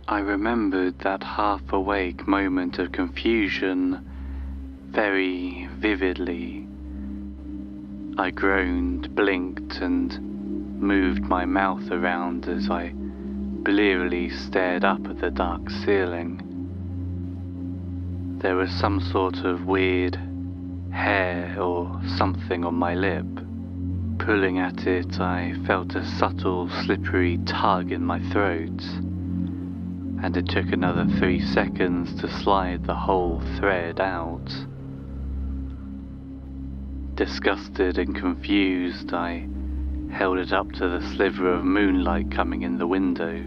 I remembered that half-awake moment of confusion very vividly. I groaned, blinked, and moved my mouth around as I blearily stared up at the dark ceiling. There was some sort of weird hair or something on my lip. Pulling at it, I felt a subtle, slippery tug in my throat, and it took another 3 seconds to slide the whole thread out. Disgusted and confused, I held it up to the sliver of moonlight coming in the window.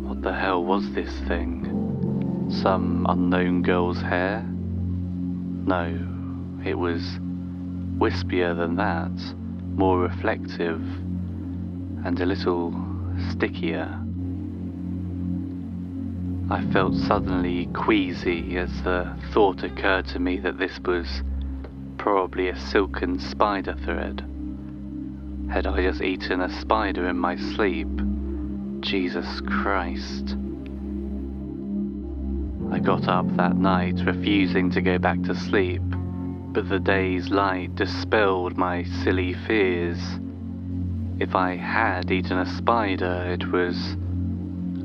What the hell was this thing? Some unknown girl's hair? No, it was wispier than that, more reflective, and a little stickier. I felt suddenly queasy as the thought occurred to me that this was probably a silken spider thread. Had I just eaten a spider in my sleep? Jesus Christ. I got up that night, refusing to go back to sleep, but the day's light dispelled my silly fears. If I had eaten a spider, it was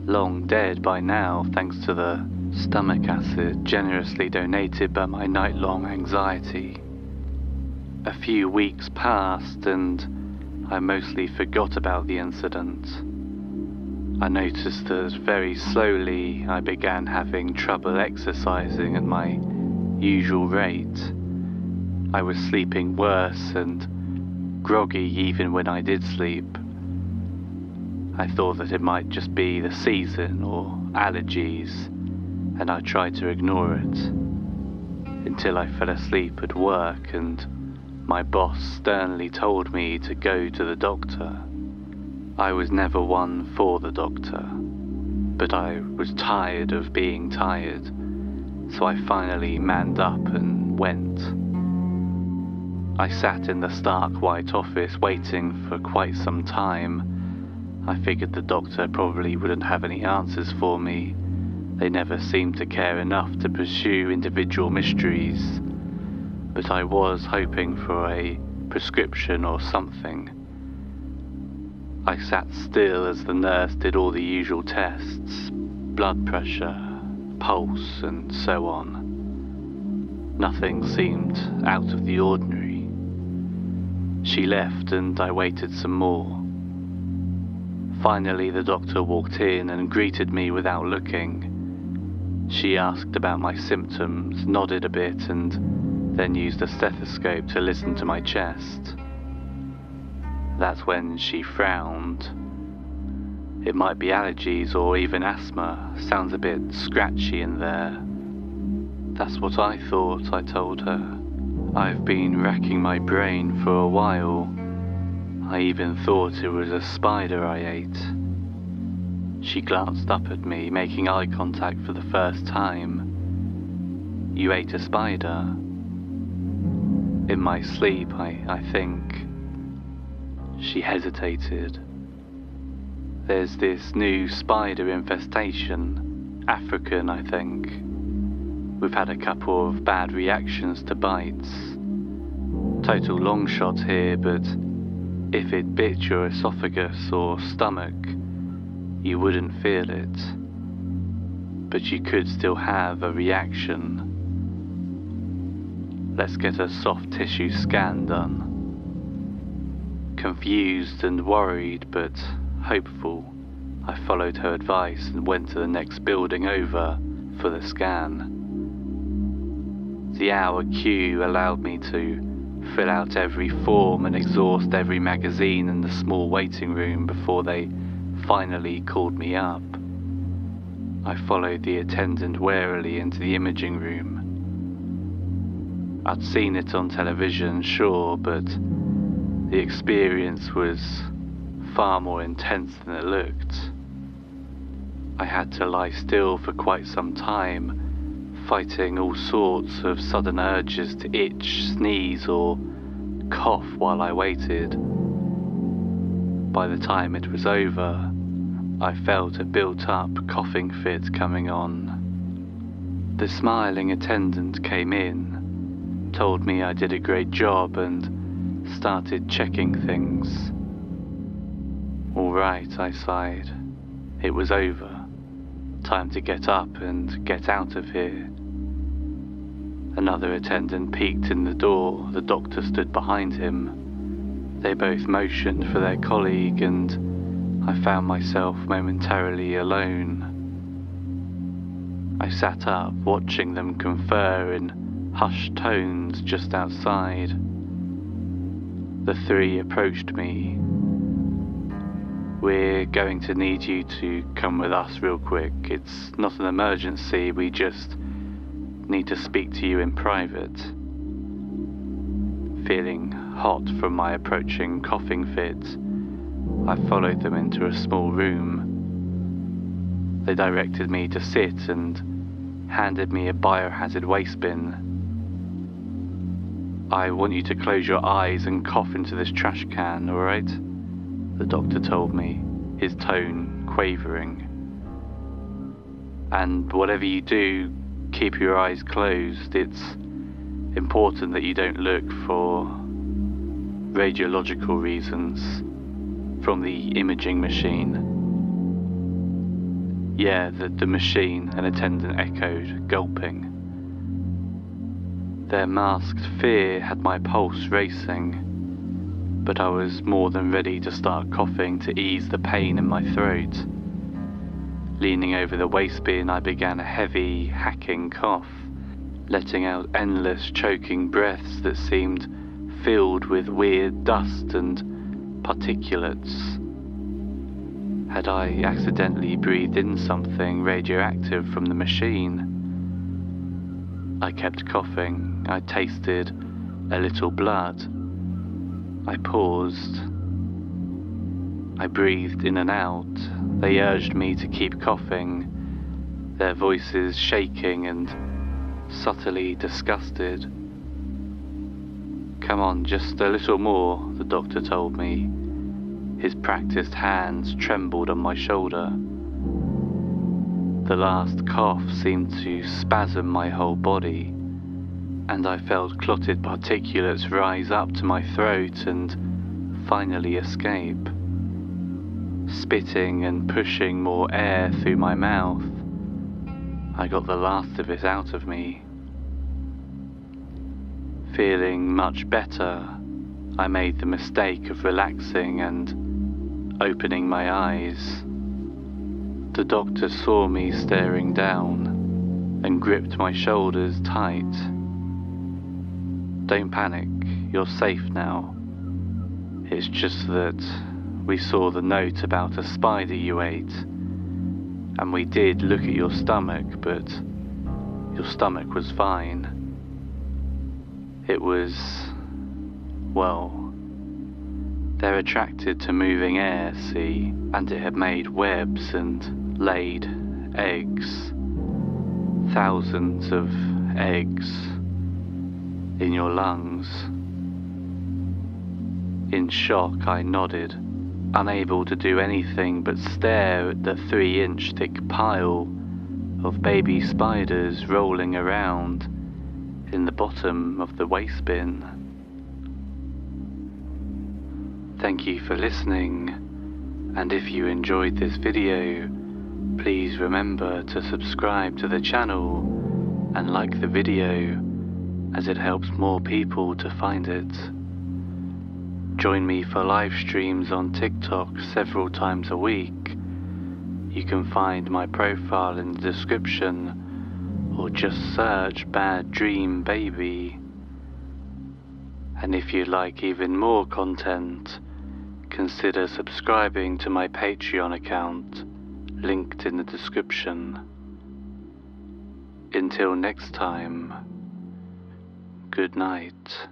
long dead by now, thanks to the stomach acid generously donated by my night-long anxiety. A few weeks passed, and I mostly forgot about the incident. I noticed that very slowly I began having trouble exercising at my usual rate. I was sleeping worse and groggy even when I did sleep. I thought that it might just be the season or allergies, and I tried to ignore it, until I fell asleep at work and my boss sternly told me to go to the doctor. I was never one for the doctor, but I was tired of being tired, so I finally manned up and went. I sat in the stark white office waiting for quite some time. I figured the doctor probably wouldn't have any answers for me. They never seemed to care enough to pursue individual mysteries, but I was hoping for a prescription or something. I sat still as the nurse did all the usual tests, blood pressure, pulse, and so on. Nothing seemed out of the ordinary. She left and I waited some more. Finally, the doctor walked in and greeted me without looking. She asked about my symptoms, nodded a bit, and then used a stethoscope to listen to my chest. That's when she frowned. It might be allergies or even asthma. Sounds a bit scratchy in there. That's what I thought, I told her. I've been racking my brain for a while. I even thought it was a spider I ate. She glanced up at me, making eye contact for the first time. You ate a spider? In my sleep, I think. She hesitated. There's this new spider infestation, African, I think. We've had a couple of bad reactions to bites. Total long shot here, but if it bit your esophagus or stomach, you wouldn't feel it. But you could still have a reaction. Let's get a soft tissue scan done. Confused and worried, but hopeful, I followed her advice and went to the next building over for the scan. The hour queue allowed me to fill out every form and exhaust every magazine in the small waiting room before they finally called me up. I followed the attendant warily into the imaging room. I'd seen it on television, sure, but the experience was far more intense than it looked. I had to lie still for quite some time, fighting all sorts of sudden urges to itch, sneeze, or cough while I waited. By the time it was over, I felt a built-up coughing fit coming on. The smiling attendant came in, told me I did a great job and started checking things. All right, I sighed. It was over. Time to get up and get out of here. Another attendant peeked in the door. The doctor stood behind him. They both motioned for their colleague, and I found myself momentarily alone. I sat up, watching them confer in hushed tones just outside. The three approached me. "We're going to need you to come with us real quick. It's not an emergency, we just need to speak to you in private." Feeling hot from my approaching coughing fit, I followed them into a small room. They directed me to sit and handed me a biohazard waste bin. "I want you to close your eyes and cough into this trash can, alright?" the doctor told me, his tone quavering. "And whatever you do, keep your eyes closed. It's important that you don't look for radiological reasons from the imaging machine." "Yeah, the machine," an attendant echoed, gulping. Their masked fear had my pulse racing, but I was more than ready to start coughing to ease the pain in my throat. Leaning over the waste bin, I began a heavy, hacking cough, letting out endless, choking breaths that seemed filled with weird dust and particulates. Had I accidentally breathed in something radioactive from the machine? I kept coughing. I tasted a little blood. I paused. I breathed in and out. They urged me to keep coughing, their voices shaking and subtly disgusted. "Come on, just a little more," the doctor told me. His practiced hands trembled on my shoulder. The last cough seemed to spasm my whole body, and I felt clotted particulates rise up to my throat and finally escape. Spitting and pushing more air through my mouth, I got the last of it out of me. Feeling much better, I made the mistake of relaxing and opening my eyes. The doctor saw me staring down and gripped my shoulders tight. "Don't panic, you're safe now. It's just that we saw the note about a spider you ate, and we did look at your stomach, but your stomach was fine. It was, well, they're attracted to moving air, see, and it had made webs and laid eggs. Thousands of eggs in your lungs." In shock, I nodded, unable to do anything but stare at the 3-inch thick pile of baby spiders rolling around in the bottom of the waste bin. Thank you for listening, and if you enjoyed this video, please remember to subscribe to the channel and like the video, as it helps more people to find it. Join me for live streams on TikTok several times a week. You can find my profile in the description, or just search Bad Dream Baby. And if you'd like even more content, consider subscribing to my Patreon account, linked in the description. Until next time, good night.